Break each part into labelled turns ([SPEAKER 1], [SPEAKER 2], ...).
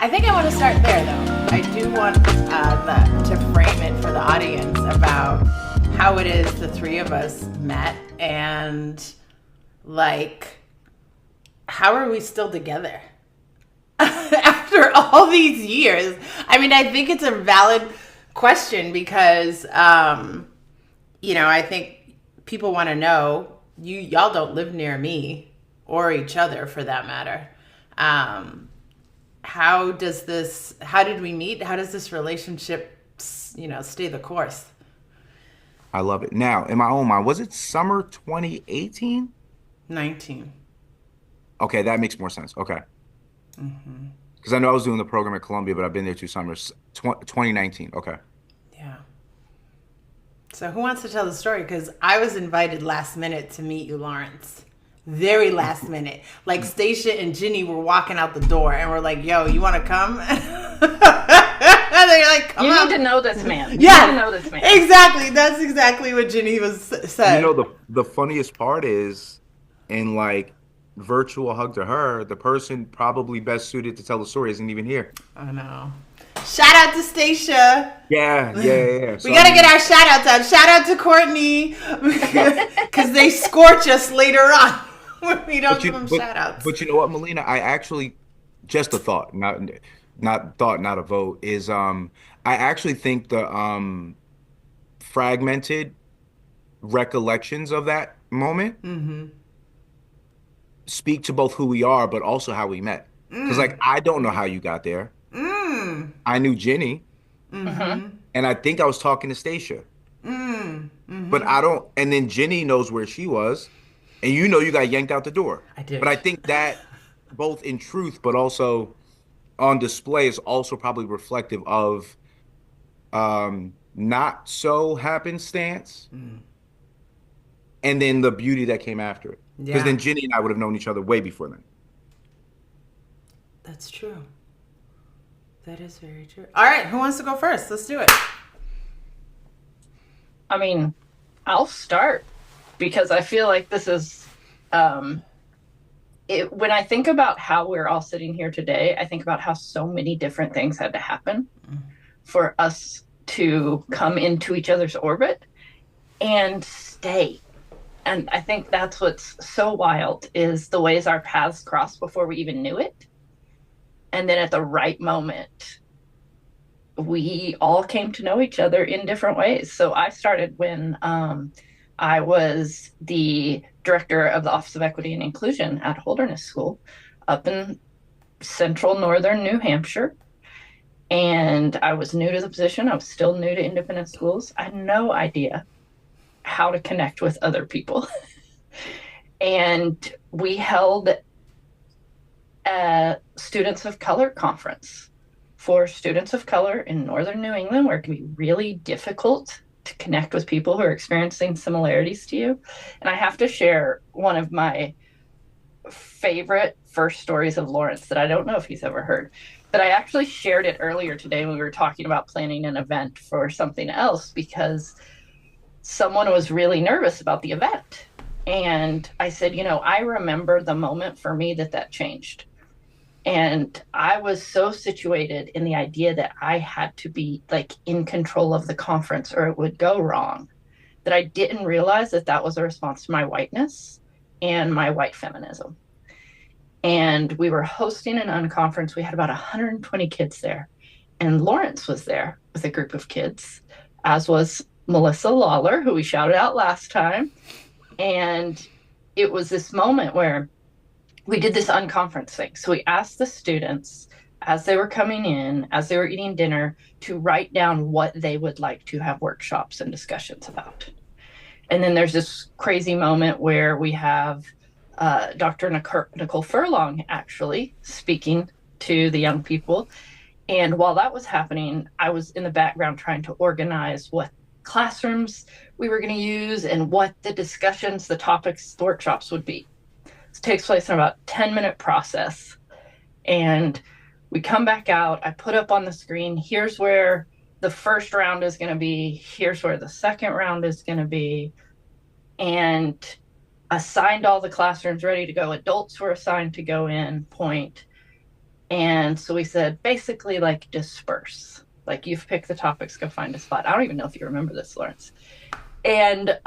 [SPEAKER 1] I think I want to start there, though. I do want to frame it for the audience about how it is the three of us met and, like, how are we still together after all these years? I mean, I think it's a valid question because, I think people want to know, y'all don't live near me or each other for that matter. How did we meet? How does this relationship, stay the course?
[SPEAKER 2] I love it. Now, in my own mind, was it summer 2018?
[SPEAKER 1] 19.
[SPEAKER 2] Okay, that makes more sense. Okay. Because I know I was doing the program at Columbia, but I've been there 2 summers. 2019. Okay.
[SPEAKER 1] Yeah. So who wants to tell the story? Because I was invited last minute to meet you, Lawrence. Very last minute. Like Stacia and Ginny were walking out the door and we're like, yo, you want to come? They're like, come
[SPEAKER 3] You
[SPEAKER 1] on.
[SPEAKER 3] need to know this man.
[SPEAKER 1] Yeah.
[SPEAKER 3] You need to know this man.
[SPEAKER 1] Exactly. That's exactly what Ginny said.
[SPEAKER 2] The funniest part is, in like virtual hug to her, the person probably best suited to tell the story isn't even here.
[SPEAKER 1] I know. Shout out to Stacia.
[SPEAKER 2] Yeah.
[SPEAKER 1] We got to get our shout outs out. Shout out to Courtney. Because they scorch us later on when we don't give them shout outs.
[SPEAKER 2] But you know what, Melina? I actually, just a thought, not a vote, is I actually think the fragmented recollections of that moment speak to both who we are, but also how we met. Because like I don't know how you got there. I knew Ginny, and I think I was talking to Stacia. But I don't. And then Ginny knows where she was, and you got yanked out the door.
[SPEAKER 1] I did.
[SPEAKER 2] But I think that both in truth, but also on display, is also probably reflective of not so happenstance, and then the beauty that came after it. Because then Ginny and I would have known each other way before then.
[SPEAKER 1] That's true. That is very true. All right, who wants to go first? Let's do it.
[SPEAKER 3] I mean, I'll start because I feel like this is when I think about how we're all sitting here today, I think about how so many different things had to happen for us to come into each other's orbit and stay. And I think that's what's so wild is the ways our paths crossed before we even knew it. And then at the right moment, we all came to know each other in different ways. So I started when I was the director of the Office of Equity and Inclusion at Holderness School up in central northern New Hampshire. And I was new to the position. I was still new to independent schools. I had no idea how to connect with other people. And we held a Students of Color conference for students of color in northern New England, where it can be really difficult to connect with people who are experiencing similarities to you. And I have to share one of my favorite first stories of Lawrence that I don't know if he's ever heard, but I actually shared it earlier today when we were talking about planning an event for something else because someone was really nervous about the event. And I said, I remember the moment for me that changed. And I was so situated in the idea that I had to be like in control of the conference or it would go wrong, that I didn't realize that was a response to my whiteness and my white feminism. And we were hosting an unconference. We had about 120 kids there. And Lawrence was there with a group of kids, as was Melissa Lawler, who we shouted out last time. And it was this moment where we did this unconference thing. So we asked the students as they were coming in, as they were eating dinner, to write down what they would like to have workshops and discussions about. And then there's this crazy moment where we have Dr. Nicole Furlong actually speaking to the young people. And while that was happening, I was in the background trying to organize what classrooms we were going to use and what the discussions, the topics, the workshops would be. This takes place in about a 10-minute process. And we come back out. I put up on the screen, here's where the first round is going to be. Here's where the second round is going to be. And assigned all the classrooms ready to go. Adults were assigned to go in, point. And so we said, basically, like, disperse. Like, you've picked the topics, go find a spot. I don't even know if you remember this, Lawrence. And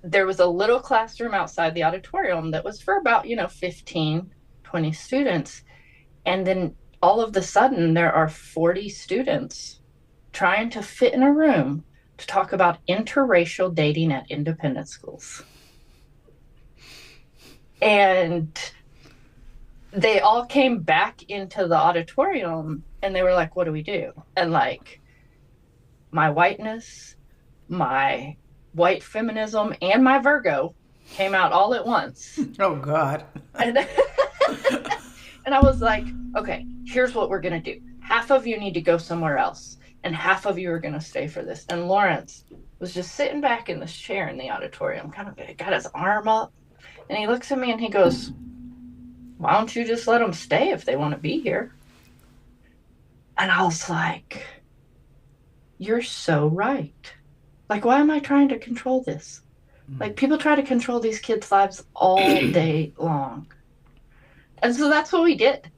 [SPEAKER 3] there was a little classroom outside the auditorium that was for about, 15, 20 students. And then all of a sudden, there are 40 students trying to fit in a room to talk about interracial dating at independent schools. And they all came back into the auditorium and they were like, what do we do? And like, my whiteness, my white feminism, and my Virgo came out all at once.
[SPEAKER 1] Oh God.
[SPEAKER 3] And, and I was like, okay, here's what we're going to do. Half of you need to go somewhere else, and half of you are going to stay for this. And Lawrence was just sitting back in this chair in the auditorium, kind of got his arm up, and he looks at me and he goes, why don't you just let them stay if they want to be here? And I was like, you're so right. Like, why am I trying to control this? Like, people try to control these kids' lives all day long. And so that's what we did.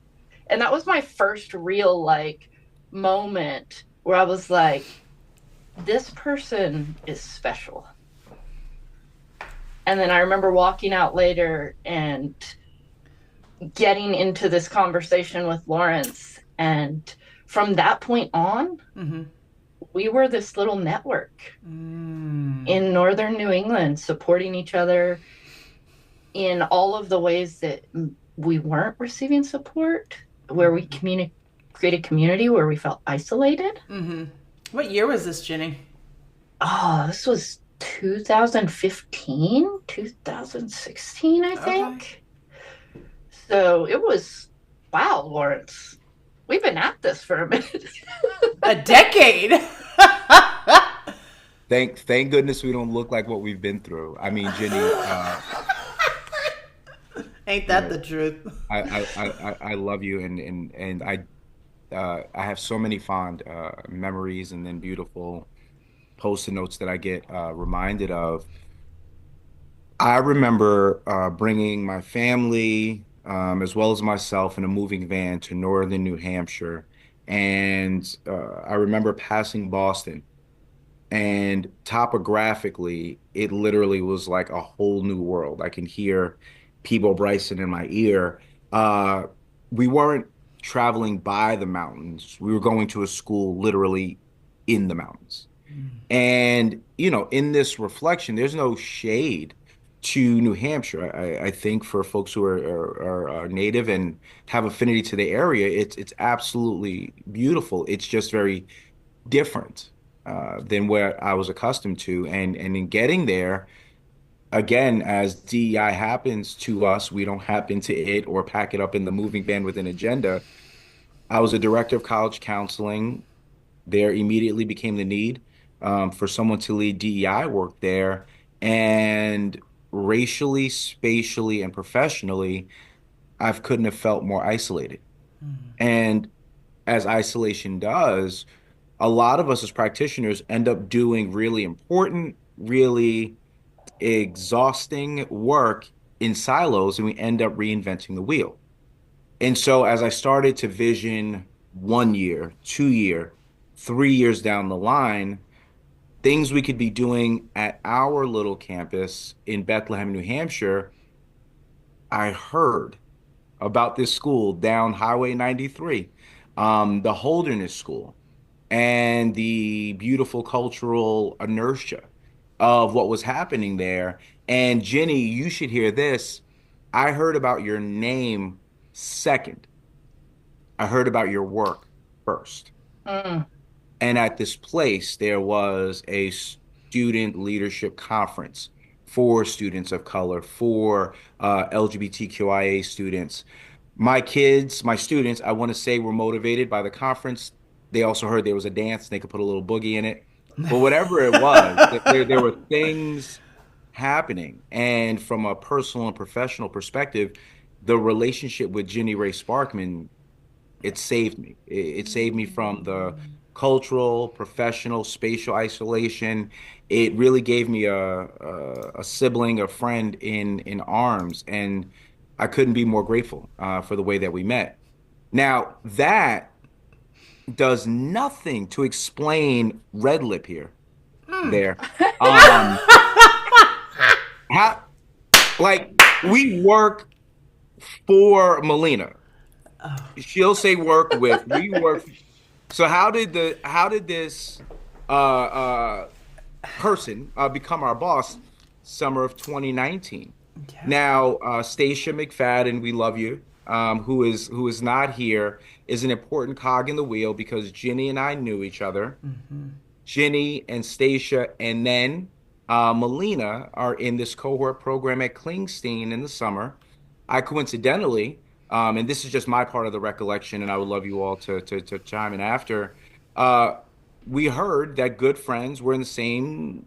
[SPEAKER 3] And that was my first real, like, moment where I was like, this person is special. And then I remember walking out later and getting into this conversation with Lawrence. And from that point on, we were this little network in northern New England, supporting each other in all of the ways that we weren't receiving support, where we created community, where we felt isolated.
[SPEAKER 1] What year was this, Ginny?
[SPEAKER 3] Oh, this was 2015, 2016, I think. Okay. So it was, wow, Lawrence. We've been at this for a minute.
[SPEAKER 1] A decade.
[SPEAKER 2] Thank goodness we don't look like what we've been through. I mean, Ginny.
[SPEAKER 1] Ain't that the truth?
[SPEAKER 2] I love you, and I have so many fond memories and then beautiful post-it notes that I get reminded of. I remember bringing my family, as well as myself, in a moving van to northern New Hampshire, and I remember passing Boston. And topographically, it literally was like a whole new world. I can hear Peebo Bryson in my ear. We weren't traveling by the mountains. We were going to a school literally in the mountains. And, in this reflection, there's no shade to New Hampshire. I think for folks who are native and have affinity to the area, it's absolutely beautiful. It's just very different than where I was accustomed to. And in getting there, again, as DEI happens to us, we don't happen to it or pack it up in the moving van with an agenda. I was a director of college counseling. There immediately became the need for someone to lead DEI work there. And racially, spatially, and professionally, I couldn't have felt more isolated. And as isolation does, a lot of us as practitioners end up doing really important, really exhausting work in silos, and we end up reinventing the wheel. And so as I started to vision 1 year, 2 year, 3 years down the line, things we could be doing at our little campus in Bethlehem, New Hampshire, I heard about this school down Highway 93, the Holderness School, and the beautiful cultural inertia of what was happening there. And Ginny, you should hear this. I heard about your name second. I heard about your work first. And at this place, there was a student leadership conference for students of color, for LGBTQIA students. My kids, my students, I want to say, were motivated by the conference. They also heard there was a dance. They could put a little boogie in it. But whatever it was, there were things happening. And from a personal and professional perspective, the relationship with Ginny Ray Sparkman, it saved me. It saved me from the cultural, professional, spatial isolation. It really gave me a sibling, a friend in arms. And I couldn't be more grateful for the way that we met. Now, that does nothing to explain red lip here, there. Um, how, like, we work for Melina. She'll say work with. We work. So how did this person become our boss? Summer of 2019.
[SPEAKER 1] Yeah.
[SPEAKER 2] Now, Stacia McFadden, we love you. Who is not here, is an important cog in the wheel because Ginny and I knew each other. Ginny and Stacia, and then Melina are in this cohort program at Klingstein in the summer. I coincidentally, and this is just my part of the recollection, and I would love you all to chime in after. Uh, we heard that good friends were in the same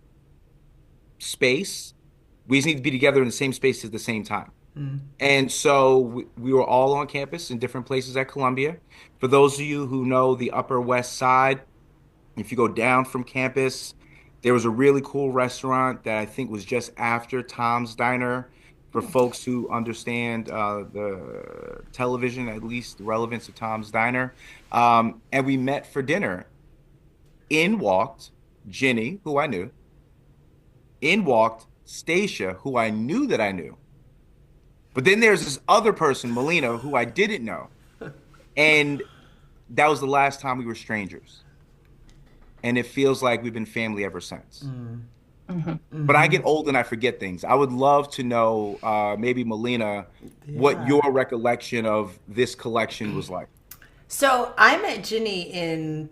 [SPEAKER 2] space. We just need to be together in the same space at the same time. And so we were all on campus in different places at Columbia. For those of you who know the Upper West Side, if you go down from campus, there was a really cool restaurant that I think was just after Tom's Diner. For folks who understand the television, at least the relevance of Tom's Diner. And we met for dinner. In walked Ginny, who I knew. In walked Stacia, who I knew that I knew. But then there's this other person, Melina, who I didn't know. And that was the last time we were strangers. And it feels like we've been family ever since. But I get old and I forget things. I would love to know, maybe Melina, what your recollection of this collection was like.
[SPEAKER 1] So I met Ginny in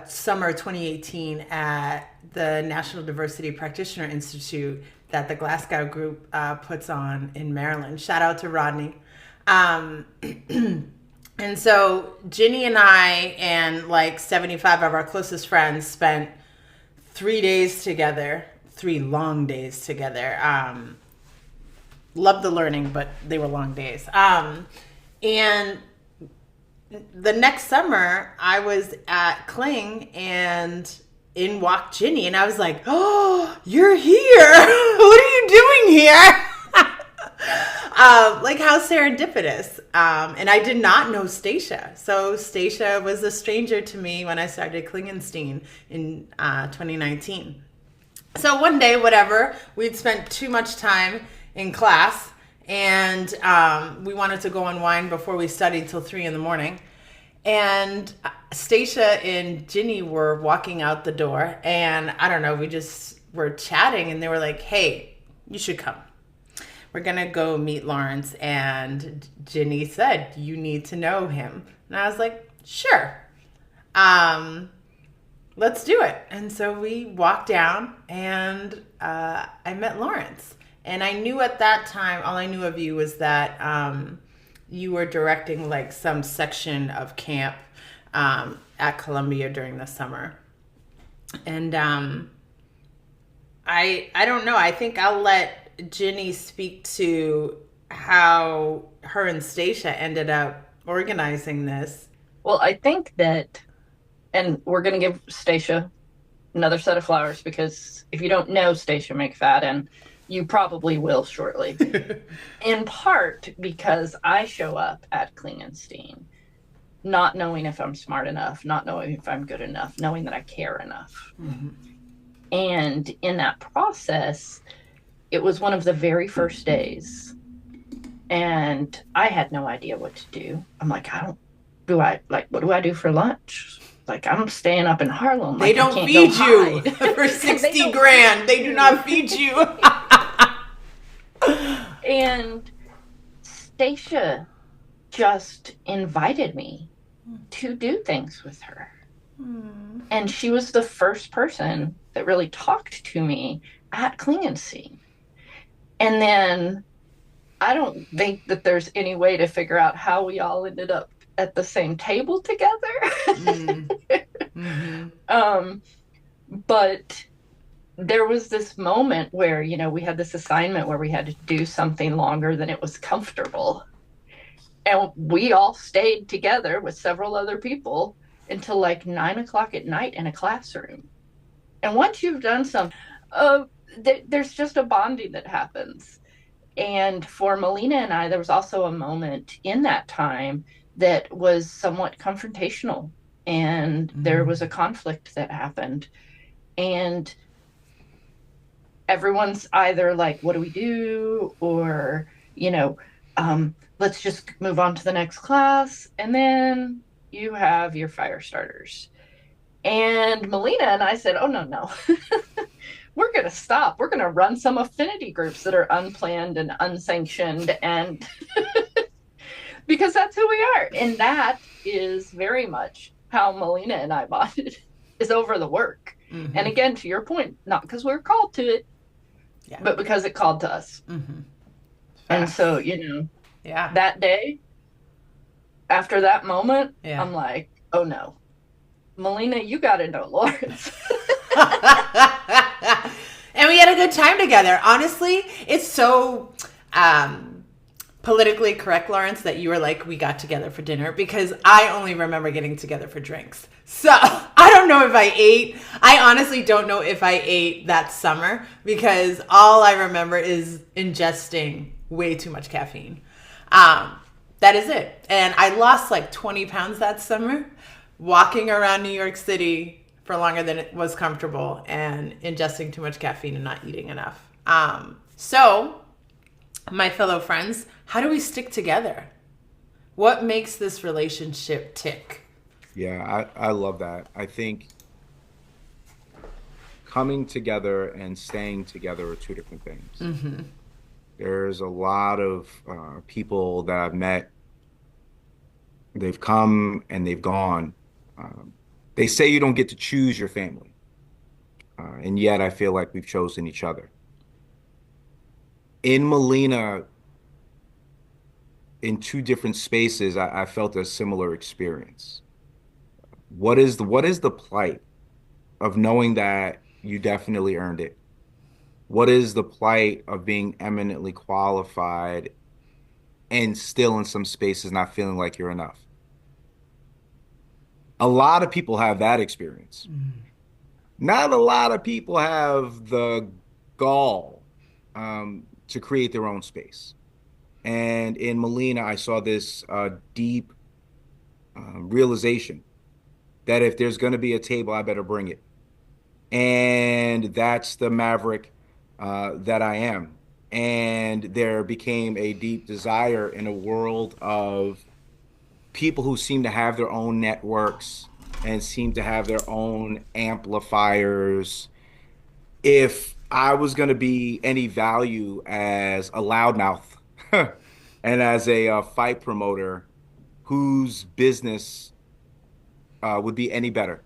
[SPEAKER 1] summer 2018 at the National Diversity Practitioner Institute that the Glasgow group puts on in Maryland. Shout out to Rodney. And so Ginny and I and like 75 of our closest friends spent 3 days together, 3 long days together. Loved the learning, but they were long days. And the next summer, I was at Kling and in walked Ginny, and I was like, "Oh, you're here! What are you doing here?" Like how serendipitous. And I did not know Stacia, so Stacia was a stranger to me when I started Klingenstein in 2019. So one day, whatever, we'd spent too much time in class, and we wanted to go unwind before we studied till 3 a.m. And Stacia and Ginny were walking out the door, and I don't know, we just were chatting, and they were like, "Hey, you should come. We're gonna go meet Lawrence." And Ginny said, "You need to know him." And I was like, "Sure. Let's do it." And so we walked down, and I met Lawrence. And I knew at that time, all I knew of you was that you were directing like some section of camp at Columbia during the summer. And I don't know. I think I'll let Ginny speak to how her and Stacia ended up organizing this.
[SPEAKER 3] Well, I think that, and we're going to give Stacia another set of flowers, because if you don't know Stacia McFadden, you probably will shortly. In part because I show up at Klingenstein not knowing if I'm smart enough, not knowing if I'm good enough, knowing that I care enough. And in that process, it was one of the very first days. And I had no idea what to do. I'm like, what do I do for lunch? Like, I'm staying up in Harlem.
[SPEAKER 1] They don't feed you for 60 grand. They do not feed you.
[SPEAKER 3] And Stacia just invited me to do things with her. And she was the first person that really talked to me at Klingenstein. And then I don't think that there's any way to figure out how we all ended up at the same table together. But there was this moment where, we had this assignment where we had to do something longer than it was comfortable. And we all stayed together with several other people until like 9 o'clock at night in a classroom. And once you've done something, there's just a bonding that happens. And for Melina and I, there was also a moment in that time that was somewhat confrontational, and there was a conflict that happened. And everyone's either like, what do we do? Or, let's just move on to the next class. And then you have your fire starters. And Melina and I said, oh, no. We're going to stop. We're going to run some affinity groups that are unplanned and unsanctioned. And because that's who we are. And that is very much how Melina and I bonded, is over the work. Mm-hmm. And again, to your point, not because we're called to it, but because it called to us. Mm-hmm. And so, that day, after that moment, I'm like, oh no, Melina, you got to know Lawrence.
[SPEAKER 1] And we had a good time together. Honestly, it's so politically correct, Lawrence, that you were like, we got together for dinner, because I only remember getting together for drinks. So I don't know if I ate. I honestly don't know if I ate that summer, because all I remember is ingesting way too much caffeine. That is it. And I lost like 20 pounds that summer, walking around New York City for longer than it was comfortable and ingesting too much caffeine and not eating enough. So, my fellow friends, how do we stick together? What makes this relationship tick?
[SPEAKER 2] Yeah, I love that. I think coming together and staying together are two different things. Mm-hmm. There's a lot of people that I've met. They've come and they've gone. They say you don't get to choose your family. And yet I feel like we've chosen each other. In Melina, in two different spaces, I felt a similar experience. What is the plight of knowing that you definitely earned it? What is the plight of being eminently qualified and still in some spaces not feeling like you're enough? A lot of people have that experience. Not a lot of people have the gall to create their own space. And in Melina, I saw this deep realization that if there's going to be a table, I better bring it. And that's the maverick that I am. And there became a deep desire in a world of people who seem to have their own networks and seem to have their own amplifiers. If I was going to be any value as a loudmouth and as a fight promoter whose business would be any better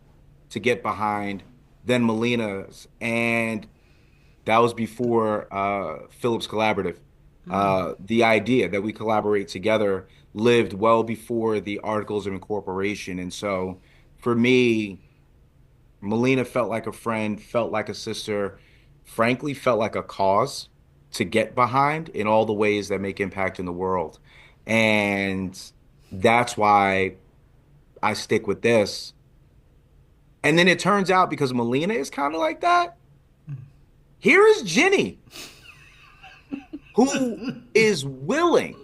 [SPEAKER 2] to get behind than Melina's, and that was before Phillips Collaborative. The idea that we collaborate together lived well before the Articles of Incorporation. And so for me, Melina felt like a friend, felt like a sister, frankly, felt like a cause to get behind in all the ways that make impact in the world. And that's why I stick with this. And then it turns out, because Melina is kind of like that, here is Jenny, who is willing.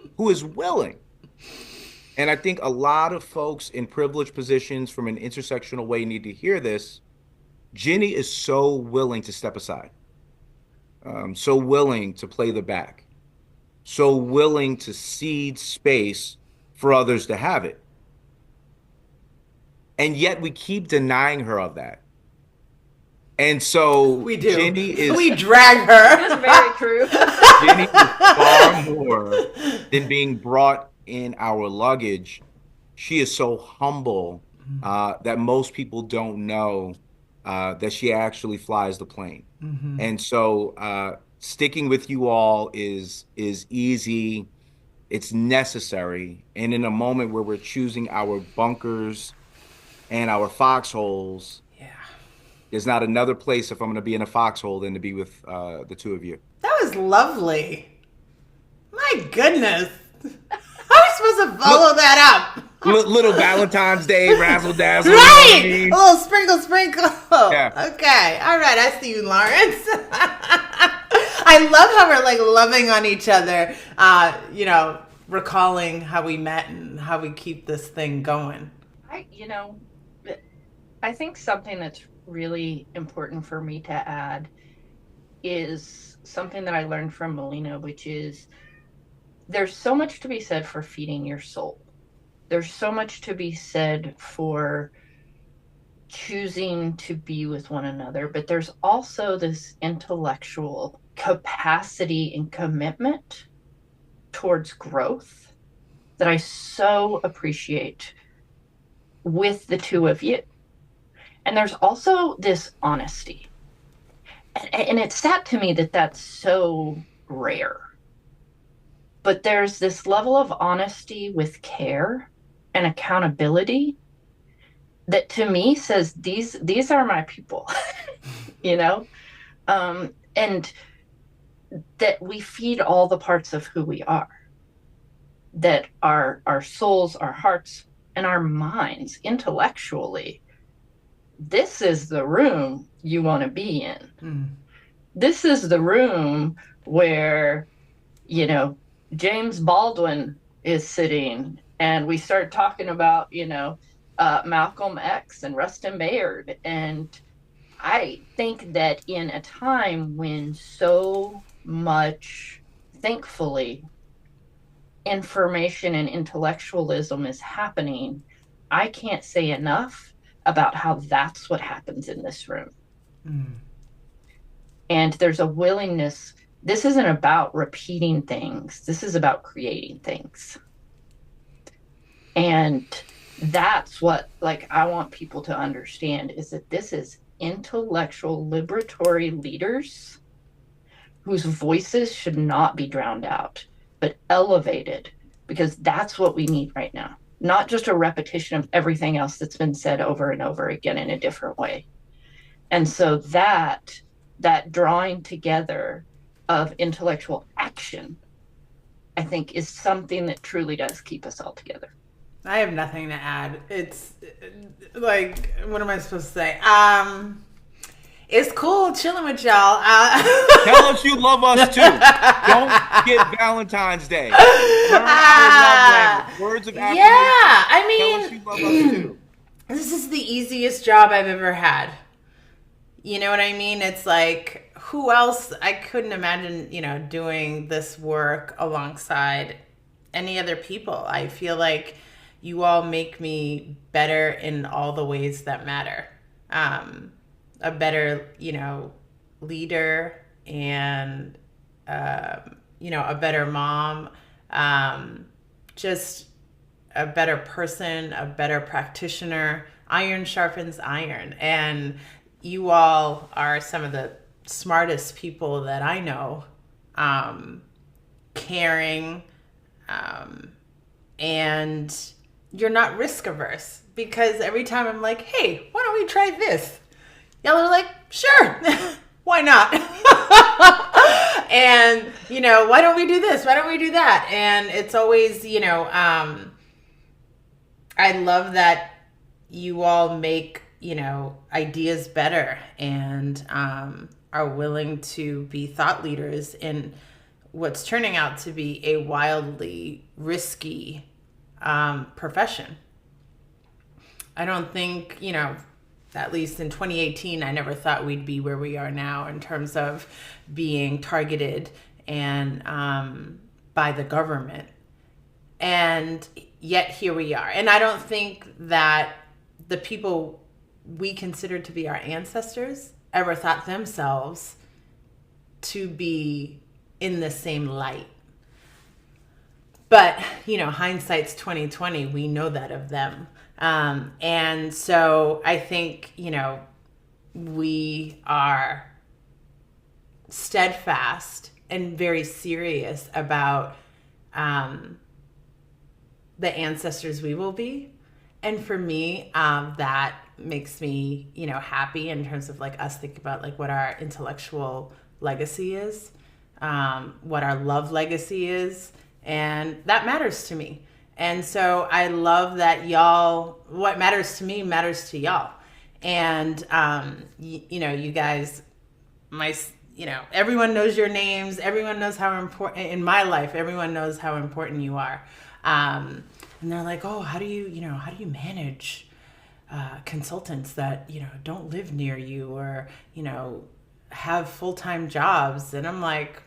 [SPEAKER 2] And I think a lot of folks in privileged positions from an intersectional way need to hear this. Jenny is so willing to step aside, so willing to play the back, so willing to cede space for others to have it. And yet we keep denying her of that. And so
[SPEAKER 1] we do.
[SPEAKER 2] Jenny is...
[SPEAKER 1] We drag her.
[SPEAKER 3] That's very true.
[SPEAKER 2] Jenny is far more than being brought in our luggage. She is so humble that most people don't know that she actually flies the plane. Mm-hmm. And so sticking with you all is easy. It's necessary. And in a moment where we're choosing our bunkers and our foxholes, there's not another place if I'm going to be in a foxhole than to be with the two of you.
[SPEAKER 1] That was lovely. My goodness. How are we supposed to follow that up?
[SPEAKER 2] Little Valentine's Day razzle dazzle.
[SPEAKER 1] Right. You know, a little sprinkle.
[SPEAKER 2] Yeah.
[SPEAKER 1] Okay. All right. I see you, Lawrence. I love how we're like loving on each other, recalling how we met and how we keep this thing going.
[SPEAKER 3] I think something that's really important for me to add is something that I learned from Melina, which is there's so much to be said for feeding your soul. There's so much to be said for choosing to be with one another, but there's also this intellectual capacity and commitment towards growth that I so appreciate with the two of you. And there's also this honesty. And it's sad to me that that's so rare. But there's this level of honesty with care and accountability that to me says these are my people, and that we feed all the parts of who we are, that our souls, our hearts, and our minds intellectually, this is the room you want to be in. This is the room where, James Baldwin is sitting, and we start talking about, Malcolm X and Rustin Bayard. And I think that in a time when so much, thankfully, information and intellectualism is happening, I can't say enough about how that's what happens in this room. And there's a willingness. This isn't about repeating things. This is about creating things. And that's what, I want people to understand, is that this is intellectual liberatory leaders whose voices should not be drowned out, but elevated, because that's what we need right now. Not just a repetition of everything else that's been said over and over again in a different way. And so that drawing together of intellectual action, I think, is something that truly does keep us all together.
[SPEAKER 1] I have nothing to add. It's like, what am I supposed to say? It's cool chilling with y'all.
[SPEAKER 2] Tell us you love us too. Don't get Valentine's Day. Learn our love language. Words of affirmation.
[SPEAKER 1] Yeah, I mean,
[SPEAKER 2] tell us you love us too.
[SPEAKER 1] This is the easiest job I've ever had. You know what I mean? It's like, who else? I couldn't imagine, doing this work alongside any other people. I feel like you all make me better in all the ways that matter. A better, leader, and, a better mom, just a better person, a better practitioner. Iron sharpens iron. And you all are some of the smartest people that I know, caring, and you're not risk averse, because every time I'm like, hey, why don't we try this? Y'all are like, sure, why not? And, why don't we do this? Why don't we do that? And it's always, I love that you all make, ideas better, and are willing to be thought leaders in what's turning out to be a wildly risky profession. I don't think, at least in 2018, I never thought we'd be where we are now in terms of being targeted and by the government. And yet here we are. And I don't think that the people we consider to be our ancestors ever thought themselves to be in the same light. But, hindsight's 2020. We know that of them. And so I think, we are steadfast and very serious about the ancestors we will be. And for me, that makes me, happy in terms of us thinking about what our intellectual legacy is, what our love legacy is. And that matters to me. And so I love that y'all, what matters to me matters to y'all. And, you guys, everyone knows your names. Everyone knows how important, in my life, everyone knows how important you are. And they're like, oh, how do you manage consultants that, don't live near you or, have full-time jobs? And I'm like,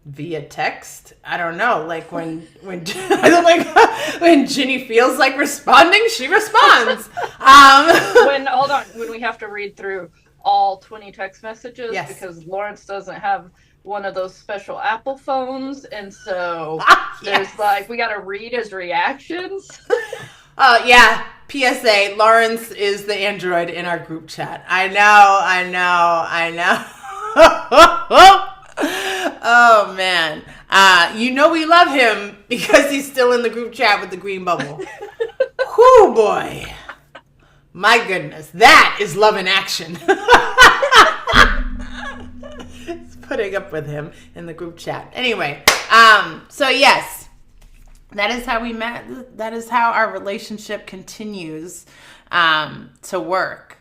[SPEAKER 1] via text? I don't know. Like when I'm like, when Ginny feels like responding, she responds.
[SPEAKER 3] When we have to read through all 20 text messages,
[SPEAKER 1] yes,
[SPEAKER 3] because Lawrence doesn't have one of those special Apple phones, and so there's we got to read his reactions.
[SPEAKER 1] Yeah. PSA, Lawrence is the android in our group chat. I know. Oh, man. We love him because he's still in the group chat with the green bubble. Whoo, boy. My goodness. That is love in action. Putting up with him in the group chat. Anyway, so yes, that is how we met. That is how our relationship continues to work.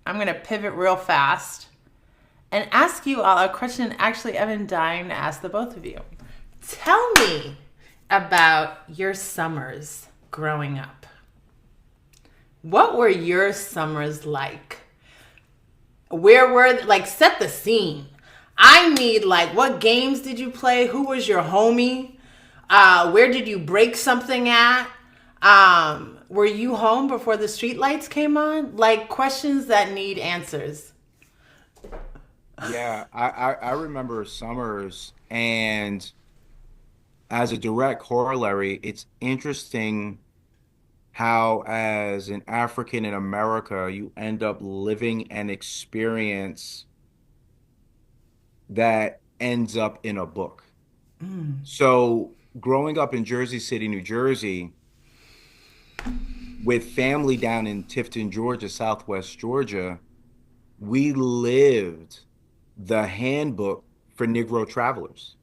[SPEAKER 1] I'm going to pivot real fast and ask you all a question actually I've been dying to ask the both of you. Tell me about your summers growing up. What were your summers like? Where were, set the scene. I need, what games did you play? Who was your homie? Where did you break something at? Were you home before the streetlights came on? Questions that need answers.
[SPEAKER 2] Yeah, I remember summers, and as a direct corollary, it's interesting how, as an African in America, you end up living an experience that ends up in a book. So, growing up in Jersey City, New Jersey, with family down in Tifton, Georgia, Southwest Georgia, we lived the handbook for Negro travelers.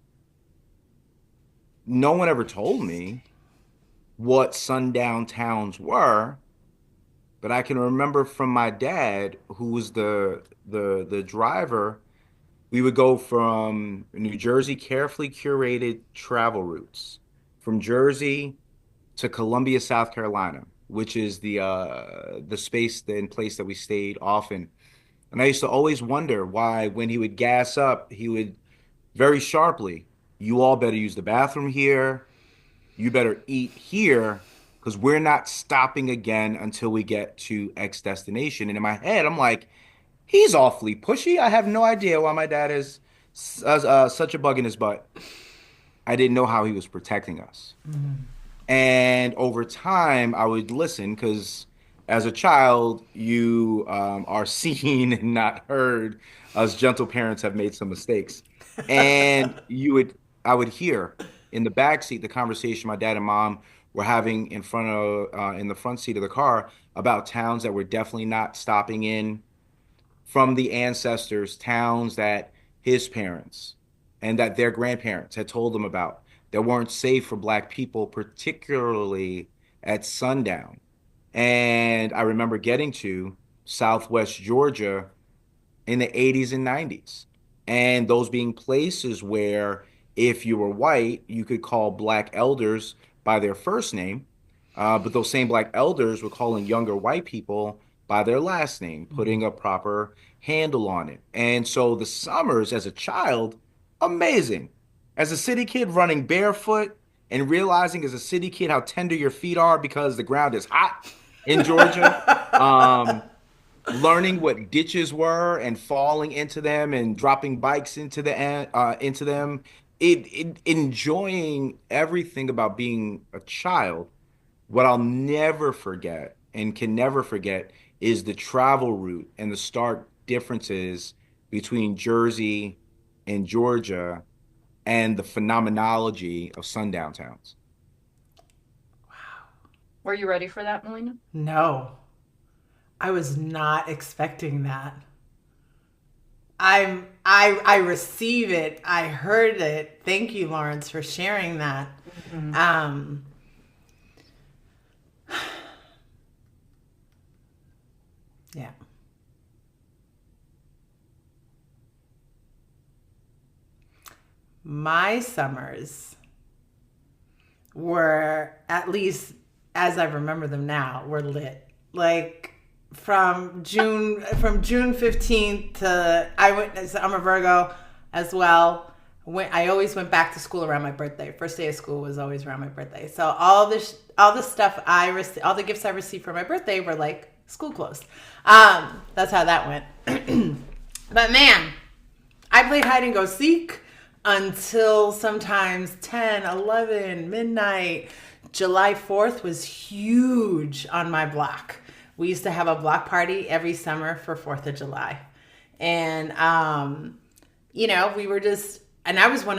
[SPEAKER 2] No one ever told me what sundown towns were, but I can remember from my dad, who was the driver, we would go from New Jersey, carefully curated travel routes from Jersey to Columbia, South Carolina, which is the space and place that we stayed often. And I used to always wonder why, when he would gas up, he would very sharply, you all better use the bathroom here. You better eat here, because we're not stopping again until we get to X destination. And in my head, I'm like, he's awfully pushy. I have no idea why my dad is such a bug in his butt. I didn't know how he was protecting us. And over time, I would listen, because as a child, you are seen and not heard. Us gentle parents have made some mistakes. And I would hear in the backseat the conversation my dad and mom were having in the front seat of the car about towns that we're definitely not stopping in, from the ancestors, towns that his parents and that their grandparents had told them about that weren't safe for Black people, particularly at sundown. And I remember getting to Southwest Georgia in the 80s and 90s, and those being places where, if you were white, you could call Black elders by their first name, but those same Black elders were calling younger white people by their last name, putting a proper handle on it. And so the summers as a child, amazing. As a city kid, running barefoot and realizing as a city kid how tender your feet are because the ground is hot in Georgia. Learning what ditches were and falling into them and dropping bikes into them. Enjoying everything about being a child. What I'll never forget and can never forget is the travel route and the stark differences between Jersey and Georgia, and the phenomenology of sundown towns.
[SPEAKER 3] Were you ready for that, Melina?
[SPEAKER 1] No, I was not expecting that. I receive it. I heard it. Thank you, Lawrence, for sharing that. Yeah. my summers were, at least as I remember them now, were lit. Like from June 15th to I'm a Virgo as well. I always went back to school around my birthday. First day of school was always around my birthday. So all the stuff all the gifts I received for my birthday were like school clothes. That's how that went. But man, I played hide and go seek until sometimes 10, 11, midnight. July 4th was huge on my block. We used to have a block party every summer for 4th of July. And, we were just, and I was for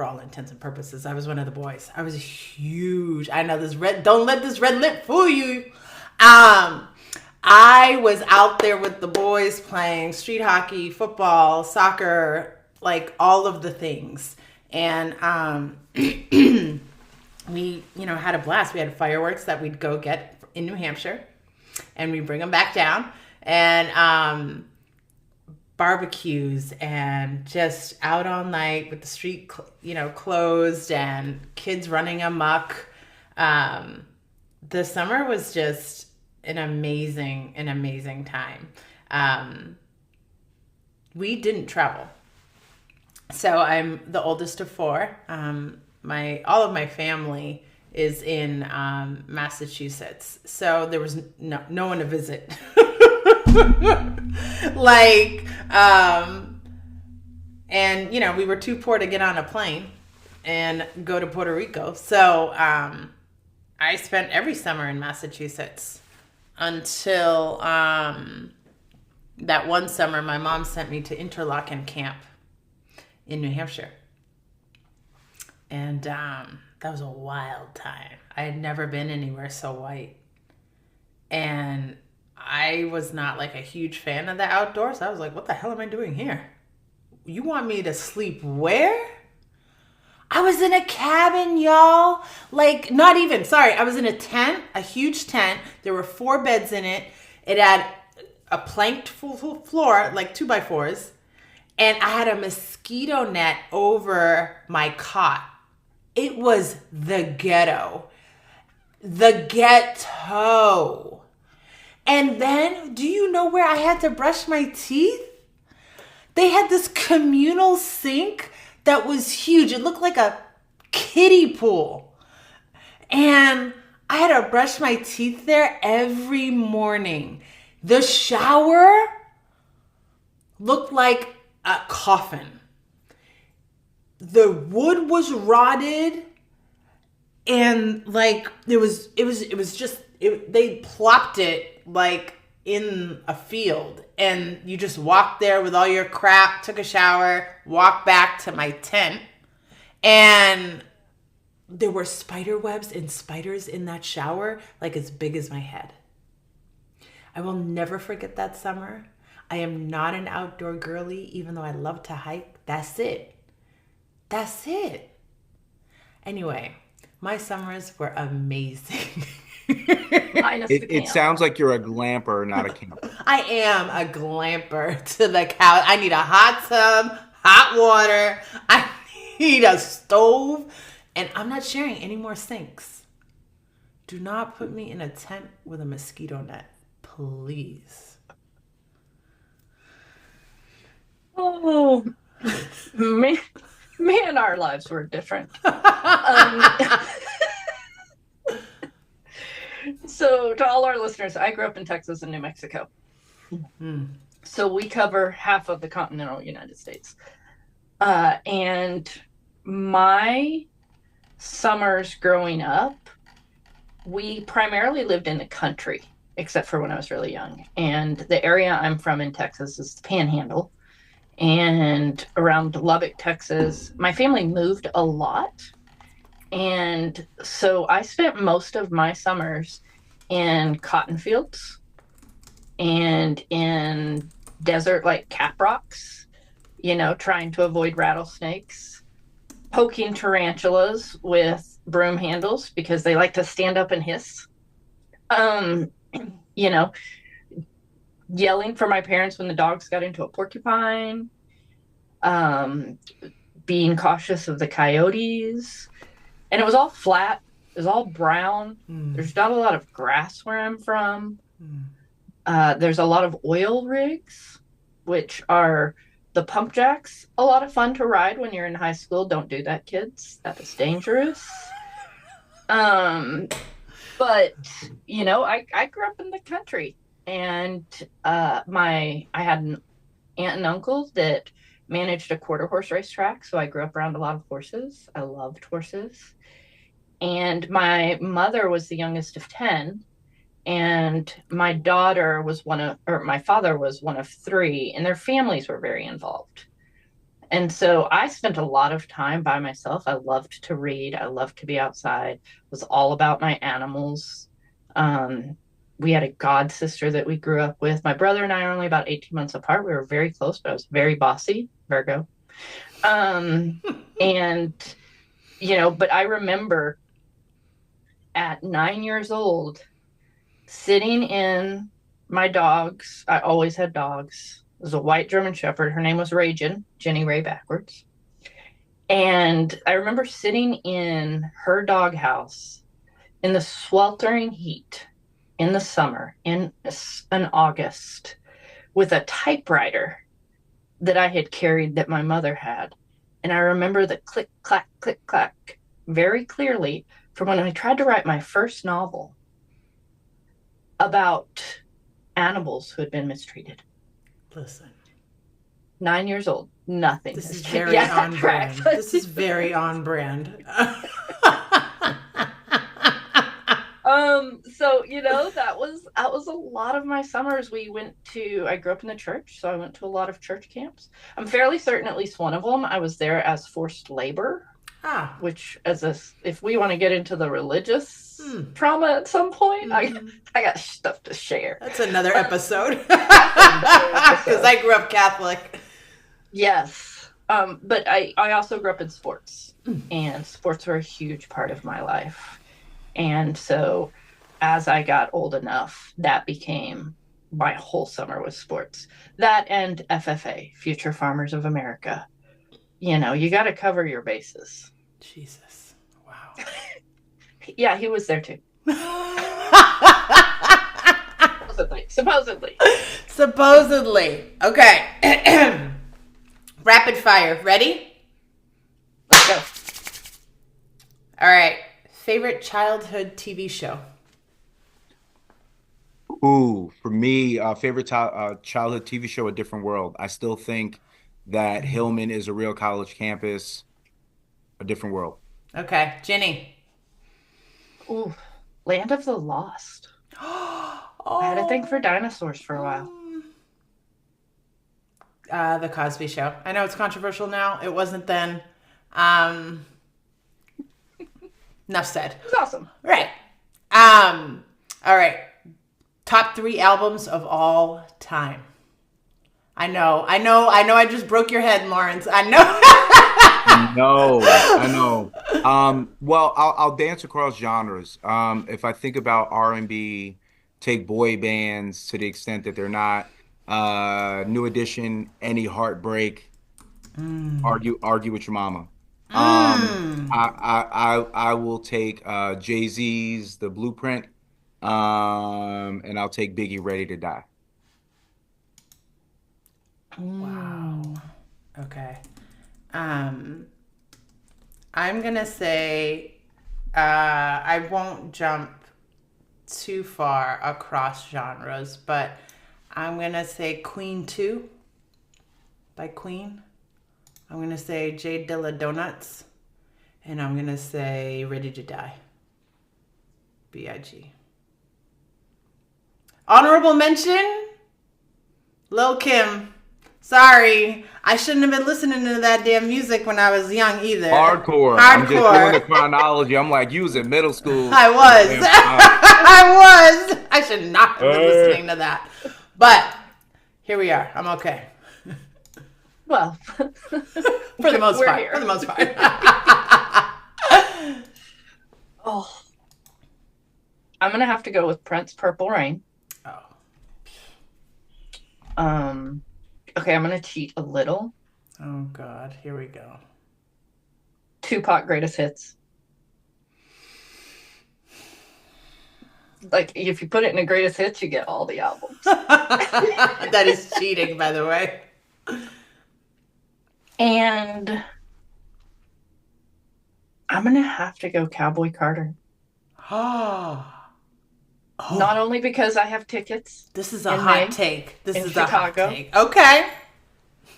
[SPEAKER 1] all intents and purposes, I was one of the boys. I was huge. I know don't let this red lip fool you. I was out there with the boys playing street hockey, football, soccer, like all of the things. And, we, had a blast. We had fireworks that we'd go get in New Hampshire, and we bring them back down, and barbecues, and just out all night with the street, closed, and kids running amok. The summer was just an amazing time. We didn't travel, so I'm the oldest of four. All of my family is in Massachusetts, so there was no one to visit. And we were too poor to get on a plane and go to Puerto Rico. So I spent every summer in Massachusetts until that one summer my mom sent me to Interlochen Camp in New Hampshire. And that was a wild time. I had never been anywhere so white. And I was not like a huge fan of the outdoors. I was like, what the hell am I doing here? You want me to sleep where? I was in a cabin, y'all. I was in a tent, a huge tent. There were 4 beds in it. It had a planked floor, like 2x4s. And I had a mosquito net over my cot. It was the ghetto. The ghetto. And then, do you know where I had to brush my teeth? They had this communal sink that was huge. It looked like a kiddie pool. And I had to brush my teeth there every morning. The shower looked like a coffin. The wood was rotted, and they plopped it like in a field, and you just walked there with all your crap, took a shower, walked back to my tent, and there were spider webs and spiders in that shower like as big as my head. I will never forget that summer. I am not an outdoor girly, even though I love to hike. That's it. Anyway, my summers were amazing.
[SPEAKER 2] It sounds like you're a glamper, not a camper.
[SPEAKER 1] I am a glamper to the cow. I need a hot tub, hot water. I need a stove. And I'm not sharing any more sinks. Do not put me in a tent with a mosquito net, please.
[SPEAKER 3] Oh, man. Man, our lives were different. So to all our listeners, I grew up in Texas and New Mexico. Mm-hmm. So we cover half of the continental United States. And my summers growing up, we primarily lived in the country, except for when I was really young. And the area I'm from in Texas is the Panhandle. And around Lubbock, Texas, my family moved a lot. And so I spent most of my summers in cotton fields and in desert like caprocks, trying to avoid rattlesnakes, poking tarantulas with broom handles because they like to stand up and hiss. Yelling for my parents when the dogs got into a porcupine. um, being cautious of the coyotes. And it was all flat. It was all brown. There's not a lot of grass where I'm from. There's a lot of oil rigs, which are the pump jacks. A lot of fun to ride when you're in high school. Don't do that, kids. That is dangerous. But I grew up in the country, and I had an aunt and uncle that managed a quarter horse racetrack, so I grew up around a lot of horses. I loved horses. And my mother was the youngest of 10, and my father was one of 3, and their families were very involved. And so I spent a lot of time by myself. I loved to read. I loved to be outside. It was all about my animals. We had a god sister that we grew up with. My brother and I are only about 18 months apart. We were very close, but I was very bossy, Virgo. And, but I remember at 9 years old, sitting in my dogs. I always had dogs. It was a white German Shepherd. Her name was Ragin, Jenny Ray backwards. And I remember sitting in her doghouse in the sweltering heat in the summer, in August, with a typewriter that I had carried that my mother had. And I remember the click, clack, click, clack very clearly from when I tried to write my first novel about animals who had been mistreated.
[SPEAKER 1] Listen.
[SPEAKER 3] 9 years old. Nothing.
[SPEAKER 1] This is very on brand. This is very on brand.
[SPEAKER 3] So that was a lot of my summers. I grew up in the church, so I went to a lot of church camps. I'm fairly certain at least one of them I was there as forced labor. Which, if we want to get into the religious trauma at some point, I got stuff to share.
[SPEAKER 1] That's another episode. Because I grew up Catholic.
[SPEAKER 3] Yes. But I also grew up in sports, and sports were a huge part of my life. And so as I got old enough, that became my whole summer was sports. That and FFA, Future Farmers of America. You got to cover your bases.
[SPEAKER 1] Jesus. Wow.
[SPEAKER 3] Yeah, he was there too. Supposedly.
[SPEAKER 1] Okay. Rapid fire. Ready?
[SPEAKER 3] Let's go.
[SPEAKER 1] All right. Favorite childhood TV show?
[SPEAKER 2] Ooh, for me, favorite childhood TV show, A Different World. I still think that Hillman is a real college campus. A Different World.
[SPEAKER 1] Okay. Ginny.
[SPEAKER 3] Ooh, Land of the Lost. I had a thing for dinosaurs for a while.
[SPEAKER 1] The Cosby Show. I know it's controversial now. It wasn't then. Enough said.
[SPEAKER 3] It's awesome.
[SPEAKER 1] Right. All right. Top 3 albums of all time. I know. I just broke your head, Lawrence. I know.
[SPEAKER 2] I know. Well, I'll dance across genres. If I think about R&B, take boy bands to the extent that they're not. New Edition, Any Heartbreak, Argue with Your Mama. I will take Jay-Z's The Blueprint, and I'll take Biggie Ready to Die.
[SPEAKER 1] Wow. Okay. I'm gonna say I won't jump too far across genres, but I'm gonna say Queen 2 by Queen. I'm gonna say J Dilla Donuts, and I'm gonna say Ready to Die. B.I.G. Honorable mention, Lil' Kim. Sorry, I shouldn't have been listening to that damn music when I was young either.
[SPEAKER 2] Hardcore. I'm just doing the chronology. I'm like, you was in middle school.
[SPEAKER 1] I was. I was. I should not have been listening to that. But here we are. I'm okay.
[SPEAKER 3] Well,
[SPEAKER 1] for the most part.
[SPEAKER 3] Here.
[SPEAKER 1] For the most part.
[SPEAKER 3] Oh, I'm gonna have to go with Prince, Purple Rain.
[SPEAKER 1] Oh.
[SPEAKER 3] Okay, I'm gonna cheat a little.
[SPEAKER 1] Oh God, here we go.
[SPEAKER 3] Tupac greatest hits. Like, if you put it in a greatest hits, you get all the albums.
[SPEAKER 1] That is cheating, by the way.
[SPEAKER 3] And I'm gonna have to go Cowboy Carter.
[SPEAKER 1] Oh.
[SPEAKER 3] Not only because I have tickets.
[SPEAKER 1] This is a hot take. This
[SPEAKER 3] in
[SPEAKER 1] is a hot
[SPEAKER 3] Chicago.
[SPEAKER 1] take. Okay.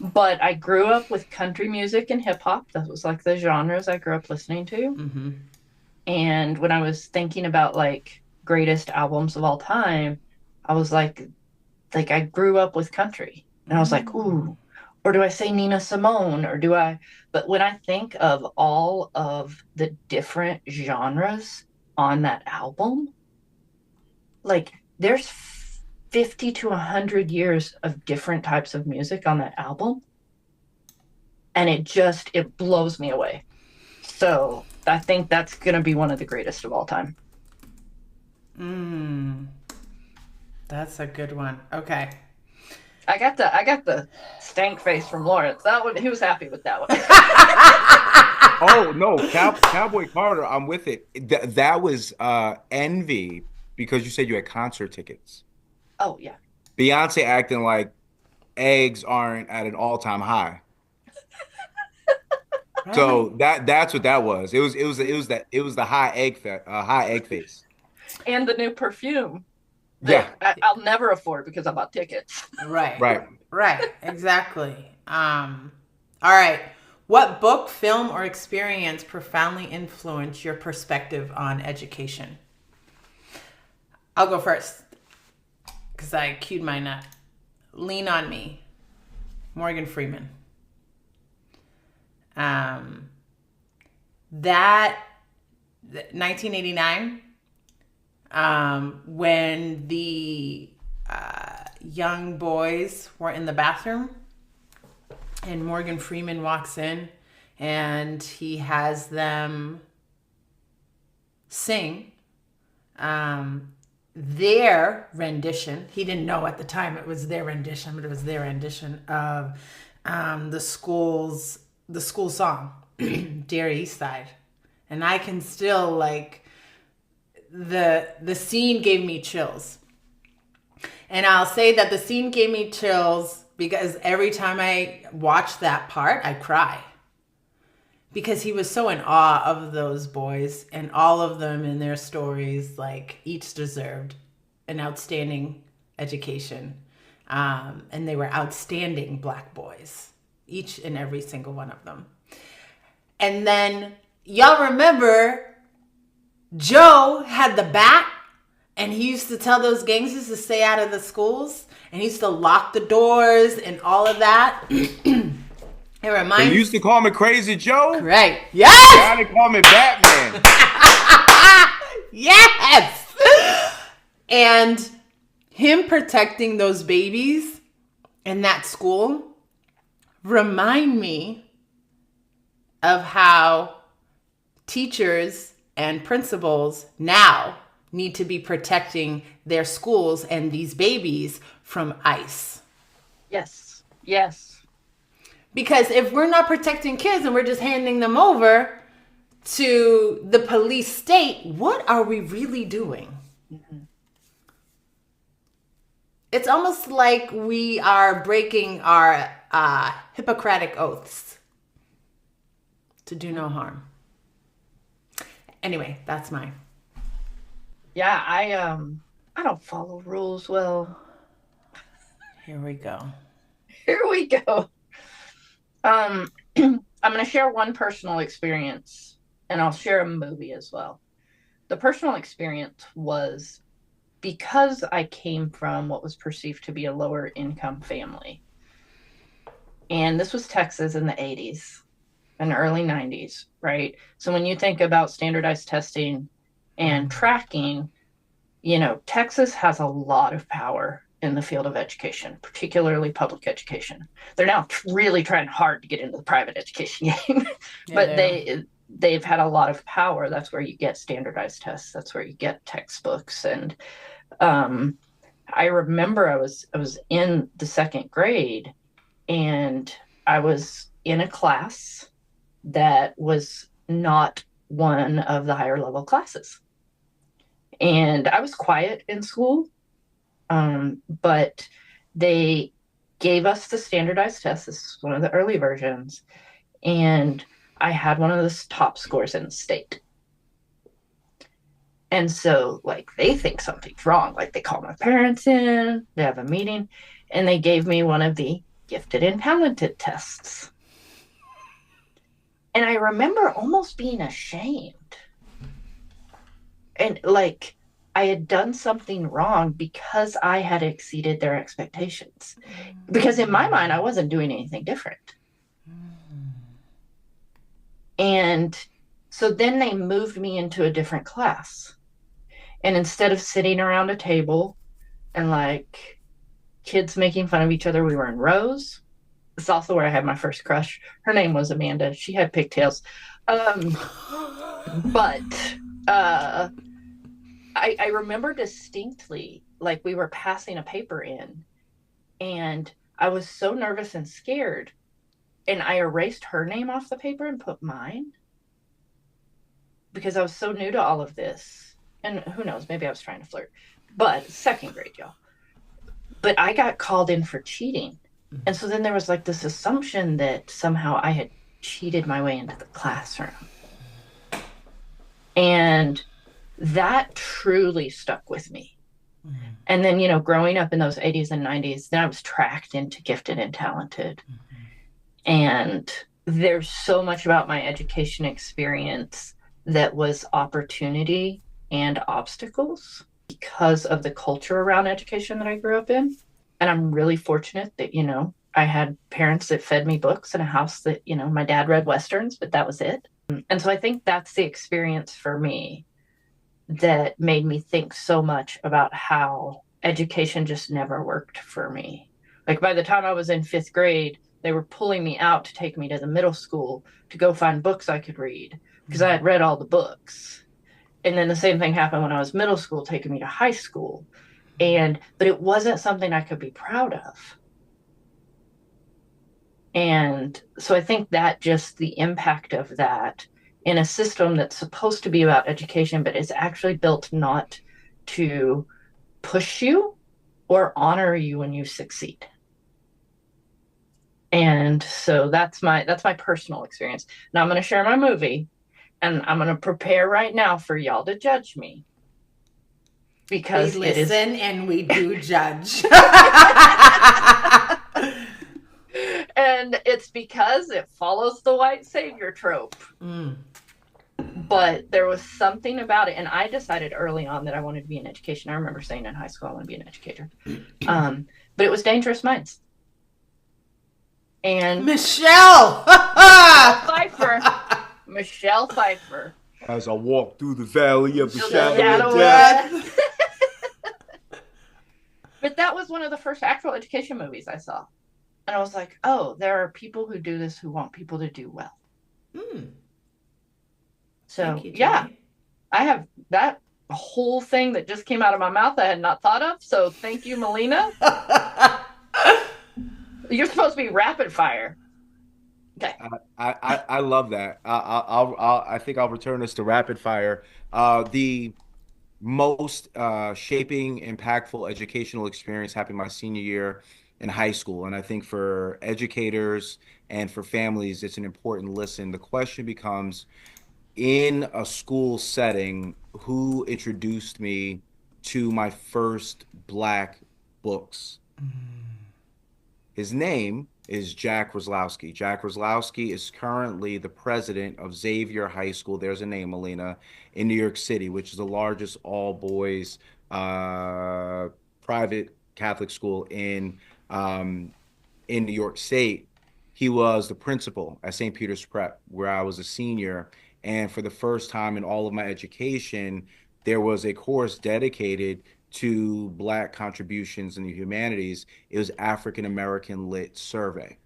[SPEAKER 3] But I grew up with country music and hip hop. That was like the genres I grew up listening to.
[SPEAKER 1] Mm-hmm.
[SPEAKER 3] And when I was thinking about like greatest albums of all time, I was like I grew up with country. And I was like, ooh, or do I say Nina Simone? Or do I? But when I think of all of the different genres on that album, like there's 50 to 100 years of different types of music on that album. And it blows me away. So I think that's going to be one of the greatest of all time.
[SPEAKER 1] That's a good one. Okay.
[SPEAKER 3] I got the stank face from Lawrence. That one, he was happy with that one.
[SPEAKER 2] Oh no, Cowboy Carter, I'm with it. That was envy because you said you had concert tickets.
[SPEAKER 3] Oh yeah.
[SPEAKER 2] Beyonce acting like eggs aren't at an all-time high.
[SPEAKER 1] Right.
[SPEAKER 2] So that's what that was. It was the high egg face.
[SPEAKER 3] And the new perfume.
[SPEAKER 2] Yeah.
[SPEAKER 3] I'll never afford because I bought tickets.
[SPEAKER 1] Right. Exactly. All right. What book, film, or experience profoundly influenced your perspective on education? I'll go first because I queued mine up. Lean on Me, Morgan Freeman. That 1989, when the young boys were in the bathroom and Morgan Freeman walks in and he has them sing their rendition. He didn't know at the time it was their rendition, but it was their rendition of the school song, Dear East Side. And I can still like the scene gave me chills. And I'll say that the scene gave me chills because every time I watch that part, I cry. Because he was so in awe of those boys and all of them in their stories, like each deserved an outstanding education. And they were outstanding Black boys, each and every single one of them. And then y'all remember Joe had the bat and he used to tell those gangsters to stay out of the schools and he used to lock the doors and all of that. It reminds me.
[SPEAKER 2] They used to call me Crazy Joe.
[SPEAKER 1] Right. Yes.
[SPEAKER 2] Now they call me Batman.
[SPEAKER 1] Yes. And him protecting those babies in that school remind me of how teachers and principals now need to be protecting their schools and these babies from ICE.
[SPEAKER 3] Yes. Yes.
[SPEAKER 1] Because if we're not protecting kids and we're just handing them over to the police state, what are we really doing? Mm-hmm. It's almost like we are breaking our Hippocratic oaths to do no harm. Anyway, that's mine.
[SPEAKER 3] Yeah, I don't follow rules well.
[SPEAKER 1] Here we go.
[SPEAKER 3] Here we go. I'm going to share one personal experience, and I'll share a movie as well. The personal experience was because I came from what was perceived to be a lower income family. And this was Texas in the 80s and early 90s, right? So when you think about standardized testing and tracking, you know, Texas has a lot of power in the field of education, particularly public education. They're now really trying hard to get into the private education game, but they've had a lot of power. That's where you get standardized tests. That's where you get textbooks. And I remember I was in the second grade, and I was in a class that was not one of the higher level classes. And I was quiet in school, but they gave us the standardized test. This is one of the early versions. And I had one of the top scores in the state. And so, like, they think something's wrong. Like, they call my parents in, they have a meeting, and they gave me one of the gifted and talented tests. And I remember almost being ashamed. And like, I had done something wrong because I had exceeded their expectations. Because in my mind, I wasn't doing anything different. And so then they moved me into a different class. And instead of sitting around a table and like kids making fun of each other, we were in rows. It's also where I had my first crush. Her name was Amanda. She had pigtails. But I remember distinctly, like, we were passing a paper in, and I was so nervous and scared, and I erased her name off the paper and put mine because I was so new to all of this. And who knows, maybe I was trying to flirt. But second grade, y'all. But I got called in for cheating. And so then there was like this assumption that somehow I had cheated my way into the classroom. And that truly stuck with me. Mm-hmm. And then, you know, growing up in those 80s and 90s, then I was tracked into gifted and talented. Mm-hmm. And there's so much about my education experience that was opportunity and obstacles because of the culture around education that I grew up in. And I'm really fortunate that, you know, I had parents that fed me books and a house that, you know, my dad read Westerns, but that was it. And so I think that's the experience for me that made me think so much about how education just never worked for me. Like by the time I was in 5th grade, they were pulling me out to take me to the middle school to go find books I could read because I had read all the books. And then the same thing happened when I was middle school, taking me to high school. But it wasn't something I could be proud of. And so I think that just the impact of that in a system that's supposed to be about education, but is actually built not to push you or honor you when you succeed. And so that's my personal experience. Now I'm going to share my movie, and I'm going to prepare right now for y'all to judge me. Because
[SPEAKER 1] we listen and we do judge.
[SPEAKER 3] And it's because it follows the white savior trope. Mm. But there was something about it, and I decided early on that I wanted to be in education. I remember saying in high school I want to be an educator. But it was Dangerous Minds. And
[SPEAKER 1] Michelle
[SPEAKER 3] Pfeiffer.
[SPEAKER 2] As I walk through the valley of the shadow of death.
[SPEAKER 3] But that was one of the first actual education movies I saw. And I was like, oh, there are people who do this who want people to do well. Mm. So, yeah, I have that whole thing that just came out of my mouth I had not thought of. So thank you, Melina. You're supposed to be rapid fire. Okay.
[SPEAKER 2] I love that. I think I'll return this to rapid fire. The most shaping, impactful educational experience happened my senior year in high school. And I think for educators and for families, it's an important listen. The question becomes, in a school setting, who introduced me to my first Black books? His name is Jack Roslowski. Jack Roslowski is currently the president of Xavier High School. There's a name, Melina, in New York City, which is the largest all-boys private Catholic school in New York State. He was the principal at St. Peter's Prep, where I was a senior. And for the first time in all of my education, there was a course dedicated to Black contributions in the humanities. It was African American Lit Survey.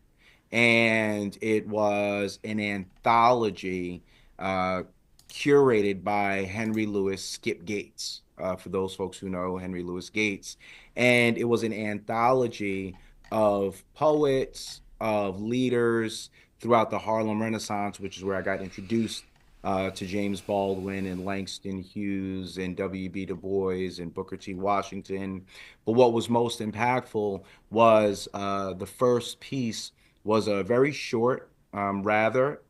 [SPEAKER 2] And it was an anthology curated by Henry Louis Skip Gates, for those folks who know Henry Louis Gates. And it was an anthology of poets, of leaders throughout the Harlem Renaissance, which is where I got introduced to James Baldwin and Langston Hughes and W.B. Du Bois and Booker T. Washington. But what was most impactful was the first piece was a very short, rather,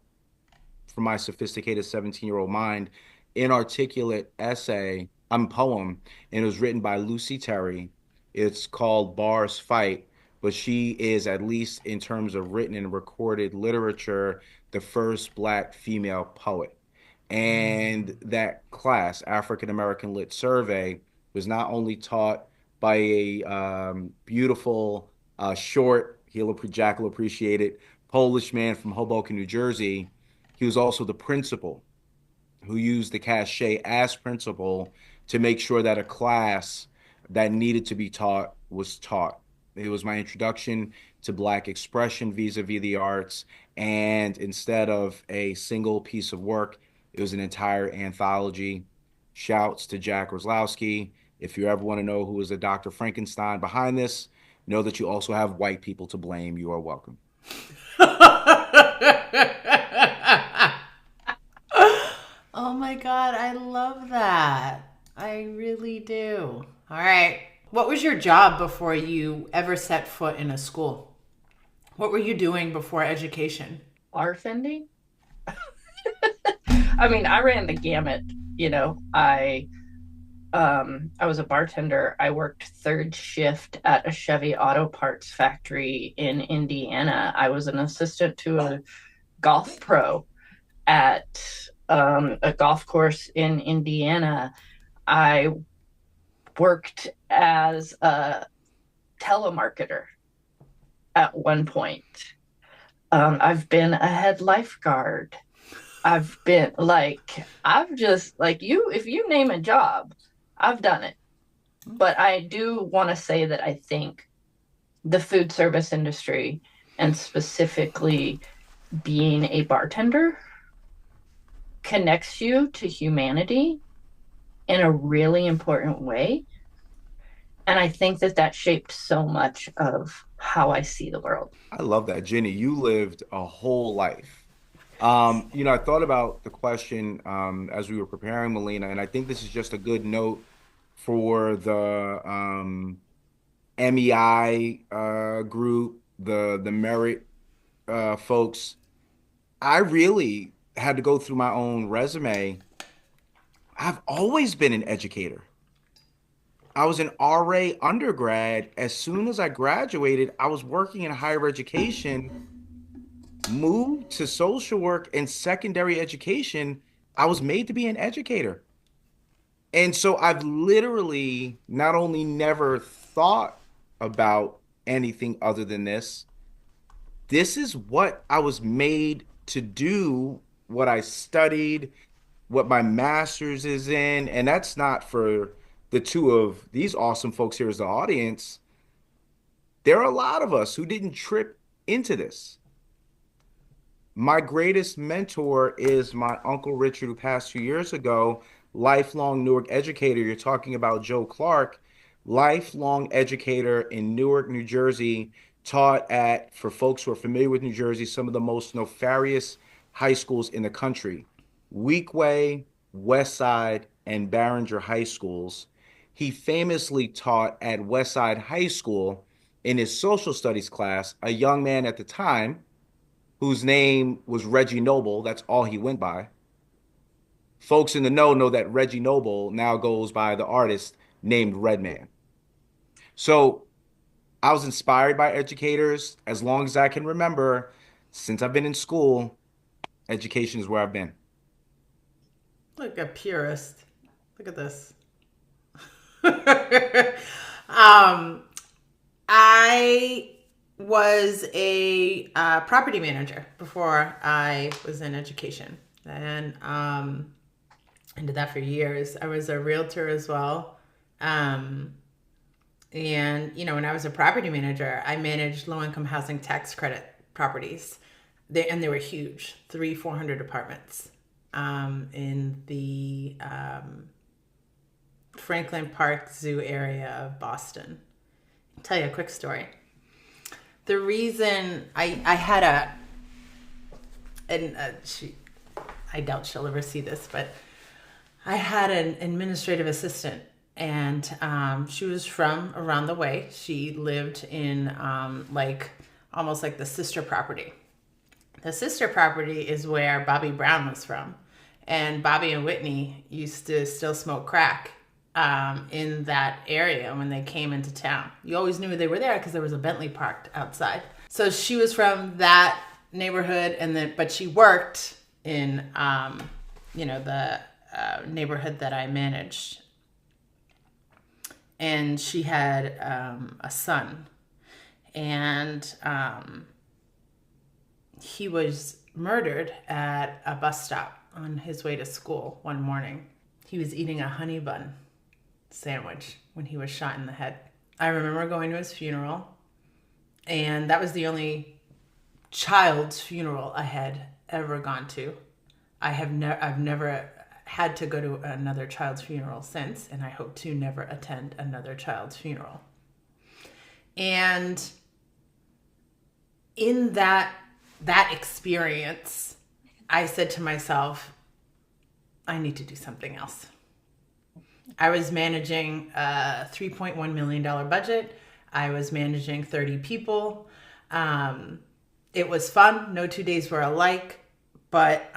[SPEAKER 2] for my sophisticated 17-year-old mind, inarticulate essay, poem, and it was written by Lucy Terry. It's called Bars Fight, but she is, at least in terms of written and recorded literature, the first Black female poet. And that class, African American Lit Survey, was not only taught by a beautiful, short, Jack will appreciate it, Polish man from Hoboken, New Jersey. He was also the principal who used the cachet as principal to make sure that a class that needed to be taught was taught. It was my introduction to Black expression vis-a-vis the arts. And instead of a single piece of work, it was an entire anthology. Shouts to Jack Roslowski. If you ever want to know who is the Dr. Frankenstein behind this, know that you also have white people to blame. You are welcome.
[SPEAKER 1] Oh my God, I love that. I really do. All right. What was your job before you ever set foot in a school? What were you doing before education?
[SPEAKER 3] Bartending? I mean, I ran the gamut. I was a bartender. I worked third shift at a Chevy auto parts factory in Indiana. I was an assistant to a golf pro at a golf course in Indiana. I worked as a telemarketer at one point. I've been a head lifeguard. I've just if you name a job, I've done it. But I do want to say that I think the food service industry, and specifically being a bartender, connects you to humanity in a really important way. And I think that shaped so much of how I see the world.
[SPEAKER 2] I love that. Jenny, you lived a whole life. I thought about the question as we were preparing, Melina, and I think this is just a good note for the MEI group, the Merit folks. I really had to go through my own resume. I've always been an educator. I was an RA undergrad. As soon as I graduated, I was working in higher education, moved to social work and secondary education. I was made to be an educator. And so I've literally not only never thought about anything other than this is what I was made to do, what I studied, what my master's is in. And that's not for the two of these awesome folks here as the audience. There are a lot of us who didn't trip into this. My greatest mentor is my Uncle Richard, who passed 2 years ago, lifelong Newark educator. You're talking about Joe Clark, lifelong educator in Newark, New Jersey, taught at, for folks who are familiar with New Jersey, some of the most nefarious high schools in the country: Weequahic, Westside, and Barringer High Schools. He famously taught at Westside High School in his social studies class, a young man at the time whose name was Reggie Noble. That's all he went by. Folks in the know that Reggie Noble now goes by the artist named Redman. So I was inspired by educators as long as I can remember. Since I've been in school, education is where I've been.
[SPEAKER 1] Like a purist. Look at this. I was a property manager before I was in education, and I did that for years. I was a realtor as well, and when I was a property manager, I managed low-income housing tax credit properties. They were huge, 300-400 apartments in the Franklin Park Zoo area of Boston. I'll tell you a quick story. The reason I had and I doubt she'll ever see this, but I had an administrative assistant, and she was from around the way. She lived in almost like the sister property. The sister property is where Bobby Brown was from, and Bobby and Whitney used to still smoke crack in that area when they came into town. You always knew they were there because there was a Bentley parked outside. So she was from that neighborhood, but she worked in the neighborhood that I managed, and she had a son, and he was murdered at a bus stop on his way to school one morning. He was eating a honey bun sandwich when he was shot in the head. I remember going to his funeral, and that was the only child's funeral I had ever gone to. I've never had to go to another child's funeral since, and I hope to never attend another child's funeral. And in that experience, I said to myself, I need to do something else. I was managing a $3.1 million budget. I was managing 30 people. It was fun. No 2 days were alike. But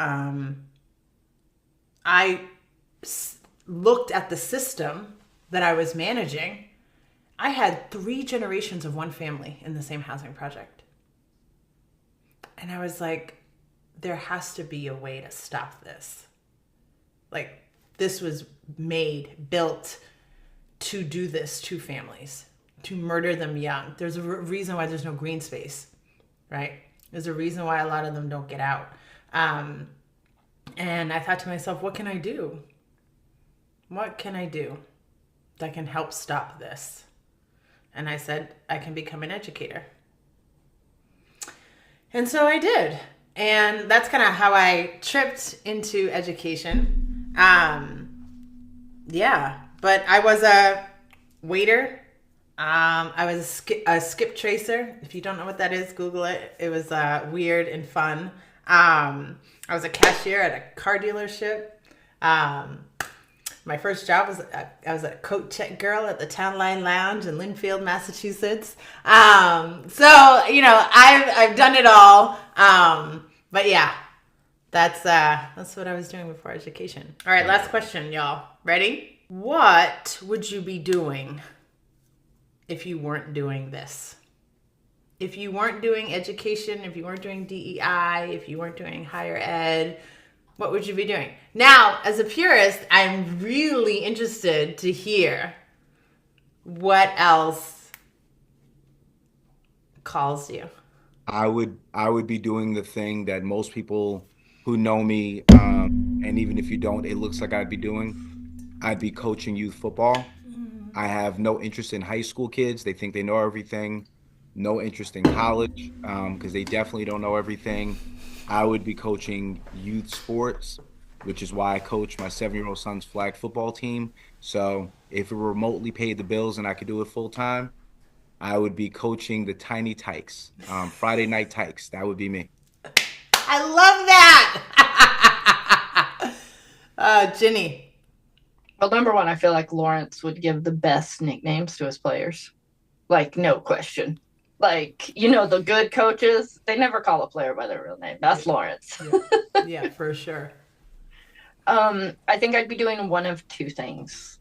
[SPEAKER 1] I looked at the system that I was managing. I had 3 generations of one family in the same housing project. And I was like, there has to be a way to stop this. Like, this was built to do this to families, to murder them young. There's a reason why there's no green space, right? There's a reason why a lot of them don't get out. And I thought to myself, what can I do? What can I do that can help stop this? And I said, I can become an educator. And so I did. And that's kind of how I tripped into education. But I was a waiter. I was a skip tracer. If you don't know what that is, Google it. It was weird and fun. I was a cashier at a car dealership. My first job was I was a coat check girl at the Town Line Lounge in Lynnfield, Massachusetts. So I've done it all. But yeah, that's what I was doing before education. All right, last question, y'all. Ready? What would you be doing if you weren't doing this? If you weren't doing education, if you weren't doing DEI, if you weren't doing higher ed, what would you be doing? Now, as a purist, I'm really interested to hear what else calls you.
[SPEAKER 2] I would be doing the thing that most people who know me, and even if you don't, it looks like I'd be doing. I'd be coaching youth football. I have no interest in high school kids. They think they know everything. No interest in college, because they definitely don't know everything. I would be coaching youth sports, which is why I coach my 7-year-old son's flag football team. So if it remotely paid the bills and I could do it full time, I would be coaching the Tiny Tykes, Friday Night Tykes. That would be me.
[SPEAKER 1] I love that. Ginny.
[SPEAKER 3] Well, number one, I feel like Lawrence would give the best nicknames to his players. Like, no question. Like, the good coaches, they never call a player by their real name. That's Lawrence.
[SPEAKER 1] Yeah, for sure.
[SPEAKER 3] I think I'd be doing one of two things.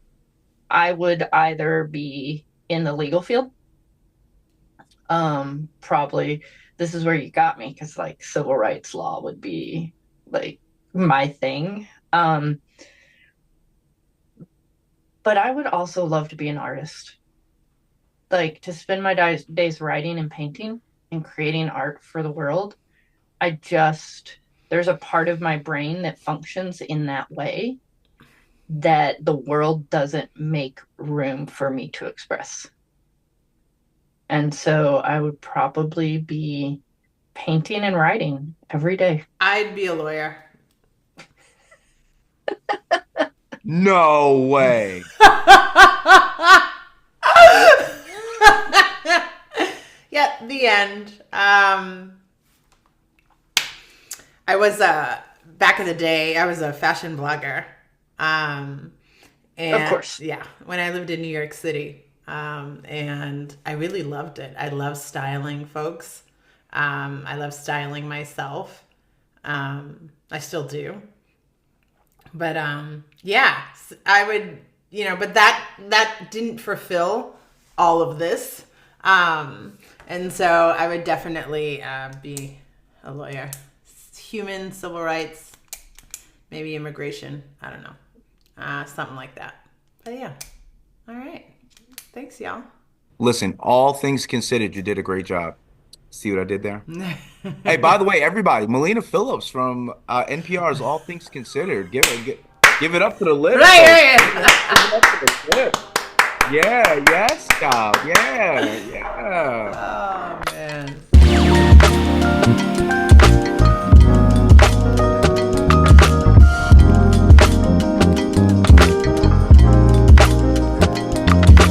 [SPEAKER 3] I would either be in the legal field. Probably, this is where you got me, because like civil rights law would be like my thing. But I would also love to be an artist. Like, to spend my days writing and painting and creating art for the world. There's a part of my brain that functions in that way that the world doesn't make room for me to express. And so I would probably be painting and writing every day.
[SPEAKER 1] I'd be a lawyer.
[SPEAKER 2] No way.
[SPEAKER 1] Yeah, the end. I I was back in the day. I was a fashion blogger. And,
[SPEAKER 3] Of course.
[SPEAKER 1] Yeah, when I lived in New York City, and I really loved it. I love styling folks. I love styling myself. I still do. But yeah, I would, but that didn't fulfill all of this. And so I would definitely be a lawyer. Human, civil rights, maybe immigration. I don't know. Something like that. But yeah. All right. Thanks, y'all.
[SPEAKER 2] Listen, all things considered, you did a great job. See what I did there? Hey, by the way, everybody, Melina Phillips from NPR's All Things Considered. Give it up to the lip.
[SPEAKER 1] Right.
[SPEAKER 2] Give it up to the lip. Yeah, yes, Scott. Yeah.
[SPEAKER 1] Oh, man.